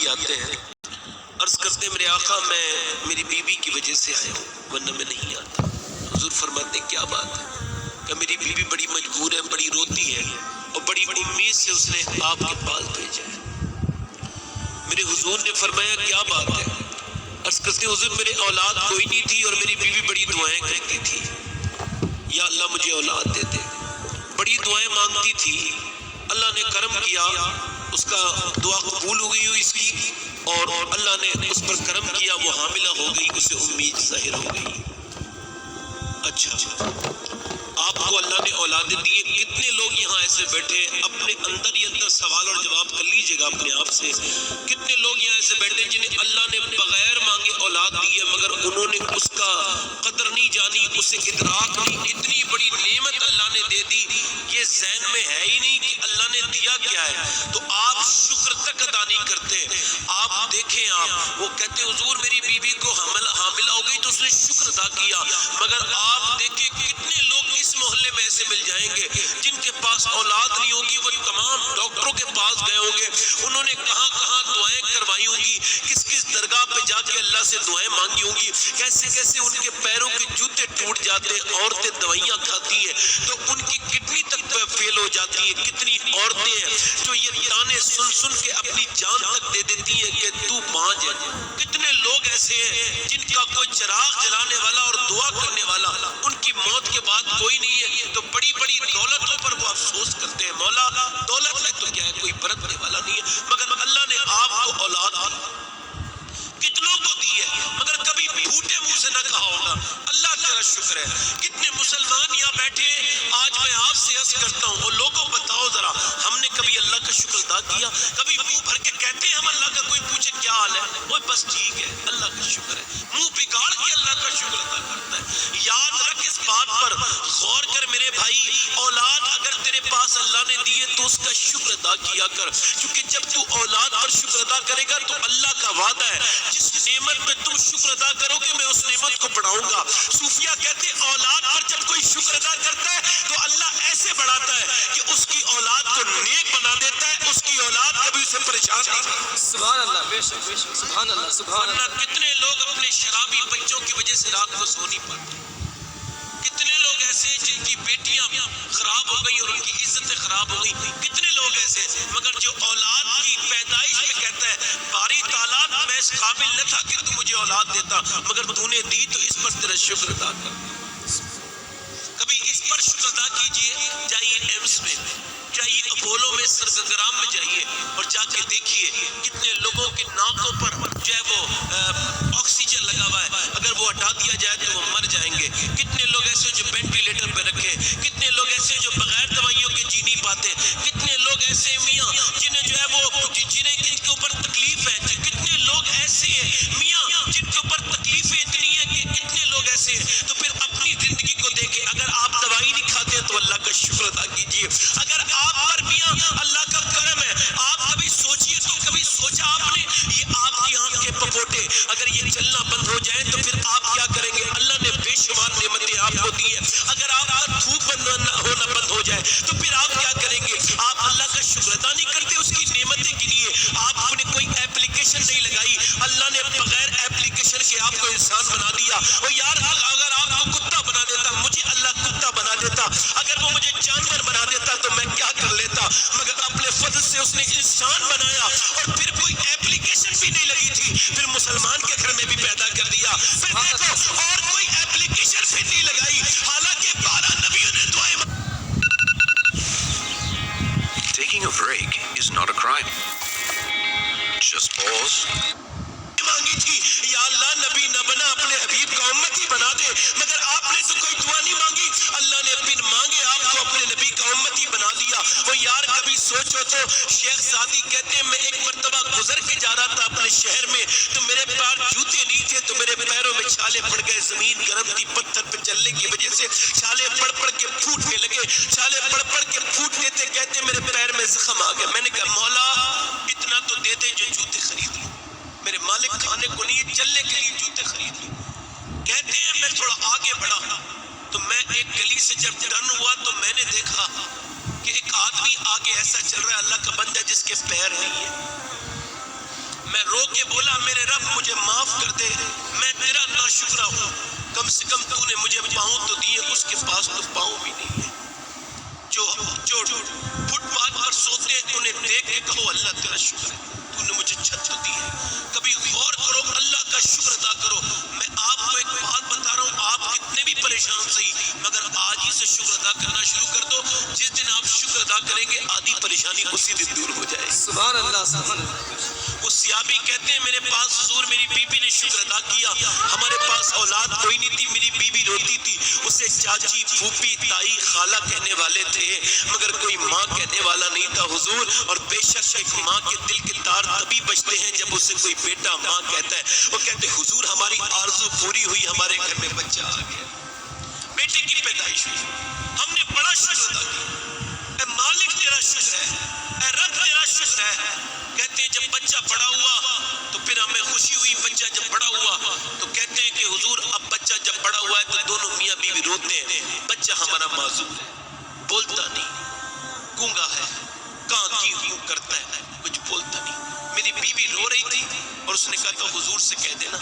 نبی آتے ہیں، عرض کرتے میرے آقا میں میری بیوی کی وجہ سے آیا ہوں ورنہ میں نہیں آتا۔ حضور فرماتے کیا بات ہے؟ کہ میری بیوی بڑی مجبور ہے، بڑی روتی ہے اور بڑی امید سے اس نے آپ کے پاس بھیجا ہے۔ میرے حضور نے فرمایا کیا بات ہے؟ عرض کرتے حضور میرے اولاد کوئی نہیں تھی اور میری بیوی بڑی دعائیں کرتی تھی، یا اللہ مجھے اولاد دے دے، بڑی دعائیں مانگتی تھی، اللہ نے کرم کیا، اس کا دعا قبول ہو گئی اس کی، اور اللہ نے اس پر کرم کیا، وہ حاملہ ہو گئی، اسے امید ظاہر ہو گئی۔ اچھا آپ کو اللہ نے اولادیں دی، کتنے لوگ یہاں ایسے بیٹھے ہیں اپنے اندر ہی اندر سوال اور جواب کر لیجئے گا اپنے آپ سے، کتنے لوگ یہاں ایسے بیٹھے جنہیں اللہ نے بغیر مانگے اولاد دی ہے مگر انہوں نے اس کا قدر نہیں جانی، اسے ادراک نہیں، اتنی بڑی نعمت اللہ نے دے دی، یہ ذہن میں ہے ہی نہیں کہ اللہ نے دیا کیا ہے، تو آپ شکر تک ادا نہیں کرتے۔ آپ دیکھیں، آپ وہ کہتے حضور میری بیوی کو حاملہ ہو گئی تو اس نے شکر ادا کیا، مگر آپ دیکھیں کتنے لوگ اس محلے میں ایسے مل جائیں گے جن کے پاس اولاد نہیں ہوگی، وہ تمام ڈاکٹروں کے پاس گئے ہوں گے، انہوں نے کہاں کہاں دعائیں کروائی ہوں گی، کس کس درگاہ پہ جا کے اللہ سے دعائیں مانگی ہوں گی، کیسے کیسے ان کے پیروں کے جوتے ٹوٹ جاتے ہیں، عورتیں دوائیاں کھاتی ہیں تو ان کی کڈنی تک فیل ہو جاتی ہے، کتنی عورتیں ہیں جو یہ تانے سن سن کے اپنی جان تک دے دیتی ہیں کہ تو باندھ ہے، کتنے لوگ ایسے ہیں جن کا کوئی چراغ جلانے والا اور دعا کرنے والا ان کی موت کے بعد کوئی نہیں ہے، تو بڑی بڑی دولتوں پر وہ افسوس کرتے ہیں، مولا دولت ہے تو کیا ہے، کوئی برتنے والا نہیں ہے، مگر اللہ نے آپ کو اولاد دی، کتنوں کو دی ہے، مگر کبھی پھوٹے منہ سے نہ کہا ہوگا اللہ تیرا شکر ہے۔ کتنے مسلمان یہاں بیٹھے، آج میں آپ سے عرض کرتا ہوں، وہ لوگوں بتاؤ ذرا ہم نے کبھی اللہ کا شکر ادا کیا؟ کبھی منہ بھر کے کہتے ہیں ہم اللہ کا، کوئی پوچھے کیا حال ہے، وہ بس ٹھیک ہے اللہ کا شکر ہے، منہ بگاڑ کے اللہ کا شکر ادا کرتا ہے۔ یاد رکھ اس بات پر، غور کر میرے بھائی، اولاد اگر تیرے پاس اللہ نے دی ہے تو اس کا شکر ادا کیا کر، کیونکہ جب تو اولاد پر شکر ادا کرے گا تو اللہ کا وعدہ ہے جس نعمت پہ تم شکر ادا کرو گے میں اس نعمت کو بڑھاؤں گا۔ صوفیہ کہتے ہیں اولاد پر جب کوئی شکر ادا کرتا ہے تو اللہ ایسے بڑھاتا ہے کہ اس کی اولاد کو نیک بنا دیتا ہے، اس کی اولاد کبھی اسے پریشان نہیں کرتی۔ سبحان اللہ، بے شک بے شک، سبحان اللہ سبحان اللہ۔ ورنہ کتنے لوگ اپنے شرابی بچوں کی وجہ سے رات کو سو نہیں پاتے، کتنے لوگ ایسے جن کی بیٹیاں خراب ہو گئی اور ان کی عزتیں خراب ہو گئی، کتنے لوگ ایسے، مگر جو اولاد کی پیدائش میں کہتا ہے باری تعالیٰ میں اس قابل نہ تھا کہ تو مجھے اولاد دیتا، مگر تو نے دی تو اس پر تیرا شکر ادا کر۔ کبھی اس پر شکر ادا کیجئے، جائیے ایمس میں، جائیے اپولو میں، سرگرام میں جائیے اور جا کے دیکھیے کتنے لوگوں کے ناکوں پر جو ہے وہ آکسیجن لگا ہوا ہے، اگر وہ ہٹا دیا جائے تو وہ مر جائیں گے، کتنے لوگ ایسے جو وینٹیلیٹر پہ رکھے، کتنے لوگ ایسے جو بغیر دوائیوں کے جی نہیں پاتے، کتنے لوگ ایسے میاں جنہیں جو ہے وہ جن کے اوپر تکلیف ہے، کتنے لوگ ایسے ہیں میاں جن کے اوپر تکلیفیں اتنی ہیں کہ کتنے لوگ ایسے ہیں، تو پھر اپنی زندگی کو دیکھیں، اگر آپ دوائی نہیں کھاتے تو اللہ کا شکر ادا کیجئے، اگر آپ پر میاں اللہ کا کرم ہے، آپ کبھی سوچئے تو کبھی سوچا آپ نے یہ آپ کی آنکھ کے پپوٹے اگر یہ چلنا بند ہو جائیں تو پھر آپ کیا کریں گے؟ اللہ نے بے شمار نعمتیں آپ کو دی ہے، اگر آپ کا تھوک بند ہونا بند ہو جائے تو پھر آپ کیا کریں گے؟ آپ اللہ کا شکر ادا نہیں کرتے، اس کی نعمتیں گنیے، آپ نے کوئی ایپلیکیشن نہیں لگائی، اللہ نے بغیر ایپلیکیشن کے آپ کو انسان بنا دیا، وہ یار اگر آپ کو کتا بنا دیتا، مجھے اللہ کتا بنا دیتا، اگر وہ مجھے جانور بنا دیتا تو میں کیا کر لیتا، مگر اپنے فضل سے اس نے انسان بنایا اور پھر کوئی ایپلیکیشن بھی نہیں لگی تھی، پھر مسلمان کے گھر میں بھی پیدا کر دیا، پھر دیکھو اور کوئی ایپلیکیشن بھی نہیں لگائی، حالانکہ 12 نبیوں نے دعائیں Taking a break is not a crime. Just pause. مانگی تھی، یا اللہ نبی نہ بنا، اپنے حبیب کا امتی بنا دے، مگر آپ نے تو کوئی دعا نہیں مانگی، اللہ نے بن مانگے آپ کو اپنے نبی کا امتی بنا دیا۔ وہ یار کبھی سوچو تو، شیخ سعدی کہتے ہیں میں ایک مرتبہ گزر کے جا رہا تھا اپنے شہر میں تو میرے پیر جوتے نہیں تھے تو میرے پیروں میں چھالے پڑ گئے، زمین گرم تھی، پتھر پہ چلنے کی وجہ سے چھالے پڑ پڑ کے پھوٹنے لگے، چھالے پڑ پڑ کے پھوٹنے تھے، کہتے میرے پیر میں زخم آ گیا، میں نے کہا مولا اتنا تو دے دے جو جوتے خرید لوں، میرے مالک کھانے کو نہیں، چلنے کے لیے جوتے خرید لوں۔ کہتے ہیں میں تھوڑا آگے بڑھا تو میں ایک گلی سے جب ٹرن ہوا تو میں نے دیکھا کہ ایک آدمی آگے ایسا چل رہا ہے اللہ کا بندہ جس کے پیر نہیں ہے، میں رو کے بولا میرے رب مجھے معاف کر دے، میں تیرا ناشکرہ ہوں، کم سے کم تو نے مجھے پاؤں تو دیے، اس کے پاس تو پاؤں بھی نہیں ہے۔ جو فٹ پاتھ پر سوتے ہیں انہیں دیکھ کے کہو اللہ تیرا شکر ہے، تو نے مجھے چھت دی ہے۔ کبھی غور کرو، اللہ کا شکر ادا کرو۔ میں آپ کو ایک بات بتا رہا ہوں، آپ کتنے بھی پریشان صحیح، مگر آج ہی سے شکر ادا کرنا شروع کر دو۔ جس دن آپ شکر ادا کریں گے آدھی پریشانی اسی دن دور ہو جائے گی۔ سبحان اللہ سبحان اللہ۔ وہ صحابی کہتے ہیں میرے پاس حضور میری بیوی نے شکر ادا کیا، ہمارے پاس اولاد کوئی نہیں تھی، میری بیوی روتی تھی، اسے چاچی پھوپھی تائی خالہ کہنے والے تھے مگر کوئی ماں کہنے والا نہیں تھا حضور۔ اور بے شک ایک ماں کے دل کے تار تبھی بجتے ہیں جب اسے کوئی بیٹا ماں کہتا ہے۔ وہ کہتے ہیں حضور ہماری آرزو پوری ہوئی، ہمارے گھر میں بچہ آ گیا، بیٹے کی پیدائش ہوئی، ہم نے بڑا شکر ادا کیا۔ اے مالک تیرا شکر ہے، اے رب تیرا شکر ہے۔ کہتے ہیں جب بچہ بڑا ہوا تو پھر ہمیں خوشی ہوئی، بچہ جب بڑا ہوا تو کہتے ہیں کہ حضور اب بچہ جب بڑا ہوا ہے تو دونوں میاں بیوی روتے ہیں، بچہ ہمارا معذور ہے، بولتا نہیں، گونگا ہے، کہاں کی کیوں کرتا ہے، کچھ بولتا نہیں۔ میری بیوی رو رہی تھی اور اس نے کہا تو حضور سے کہہ دینا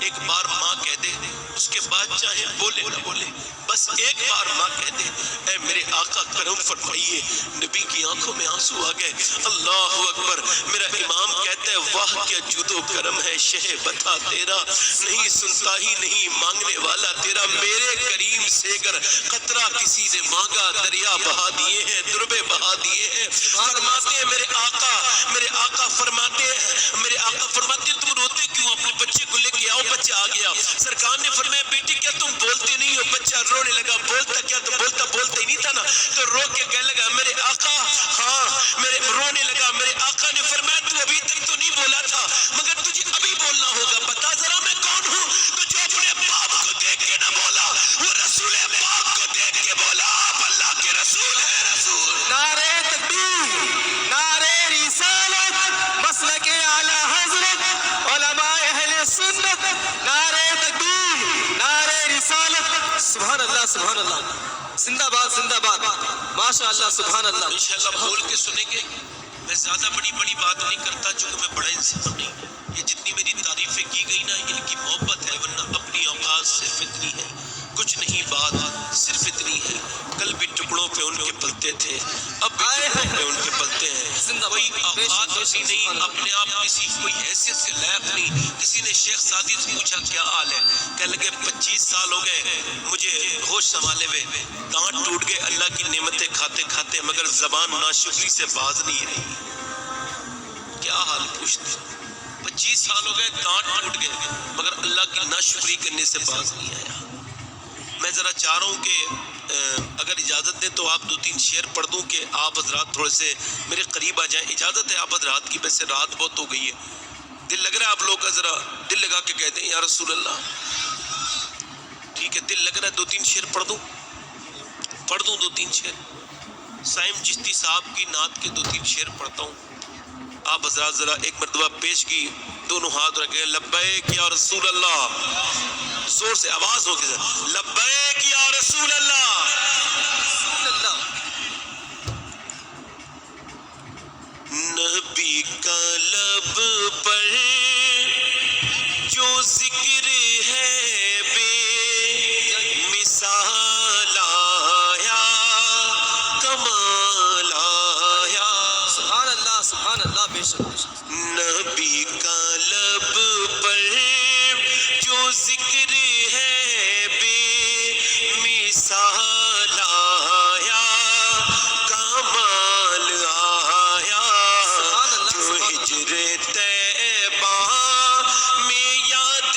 ایک بار ماں کہہ دے، اس کے بعد چاہے بولے نہ بولے، بس ایک بار ماں کہہ دے۔ اے میرے آقا کرم فرمائیے، نبی کی آنکھوں میں آنسو آ گئے۔ اللہ اکبر۔ میرا امام کہتا ہے واہ کیا جود و کرم ہے شہ بتا تیرا، نہیں سنتا ہی نہیں مانگنے والا تیرا، میرے کریم سے گر قطرہ کسی نے مانگا دریا بہا دیے ہیں، دربے بہا دیے ہیں۔ فرماتے ہیں میرے آقا فرماتے ہیں، میرے آقا فرماتے ہیں تم روتے کیوں، اپنے بچے کو لے کے آؤ، بچہ آ گیا۔ سرکار نے فرمایا بیٹی کیا تم بولتے نہیں ہو، بچہ رونے لگا، بولتا کیا تو بولتا ہی نہیں تھا نا، تو رو کے کہنے لگا میرے آقا ہاں، میرے رونے لگا۔ میرے آقا نے فرمایا تو ابھی تک تو نہیں بولا تھا مگر تجھے ابھی بولنا ہوگا، بتا ذرا میں کون ہوں، تو جو اپنے باپ کو دیکھ کے نہ بولا وہ رسول پاک کو دیکھ کے بولا آپ اللہ کے رسول ہیں۔ رسول نعرہ تکبیر، نعرہ رسالت، مسلک اعلی حضرت، علماء اہل سنت، نعرہ تکبیر، نعرہ رسالت۔ سبحان اللہ سبحان اللہ، زندہ باد زندہ باد، ماشاء اللہ سبحان اللہ۔ انشاءاللہ بول کے سنیں گے۔ میں زیادہ بڑی بات نہیں کرتا چونکہ میں بڑا انسان نہیں، یہ جتنی میری تعریفیں کی گئی نا ان کی محبت ہے، ورنہ اپنی اوقات صرف اتنی ہے، کچھ نہیں بات صرف اتنی ہے۔ کل بھی ٹکڑوں پہ ان کے پلتے تھے، اب بھی ٹکڑوں پہ ان کے پلتے ہیں، کوئی اوقات ایسی نہیں، اپنے آپ کسی کوئی حیثیت سے لائق نہیں۔ کسی نے شیخ سعدی سے پوچھا کیا حال ہے، کہنے لگے 25 سال ہو گئے مجھے ہوش سنبھالے ہوئے، دانت ٹوٹ گئے اللہ کی نعمتیں کھاتے کھاتے مگر زبان ناشکری سے باز نہیں رہی۔ کیا حال پوچھتے، 25 سال ہو گئے دانت ٹوٹ گئے مگر اللہ کی ناشکری کرنے سے باز نہیں آیا۔ میں ذرا چاہ رہا ہوں کہ اگر اجازت دیں تو آپ 2-3 شعر پڑھ دوں کہ آپ حضرات تھوڑے سے میرے قریب آ جائیں، اجازت ہے آپ حضرات کی؟ ویسے رات بہت ہو گئی ہے، دل لگ رہا ہے آپ لوگ کا، ذرا دل لگا کے کہتے ہیں یا رسول اللہ۔ ٹھیک ہے، دل لگ رہا ہے 2-3 شعر پڑھ دوں 2-3 شعر، سائم چشتی صاحب کی نعت کے 2-3 شعر پڑھتا ہوں۔ آپ حضرات ذرا ایک مرتبہ پیش کی، دونوں ہاتھ رکھیں، لبیک یا رسول اللہ، زور سے آواز ہو کے لبیک یا رسول اللہ۔ نبی کا لب پر جو ذکر ہے بے مثال آیا، کمال آیا۔ سبحان اللہ سبحان اللہ، بے شک نبی کا لب پر جو ذکر ہے بے مثال آیا، کمال آیا، جو ہجر طیبہ میں یاد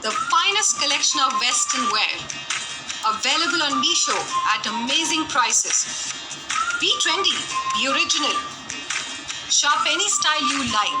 The finest collection of Western wear, available on Meesho at amazing prices. Be trendy, be original. Shop any style you like.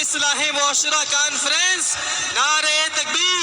اصلاح معاشرہ کانفرنس، نعرہ تکبیر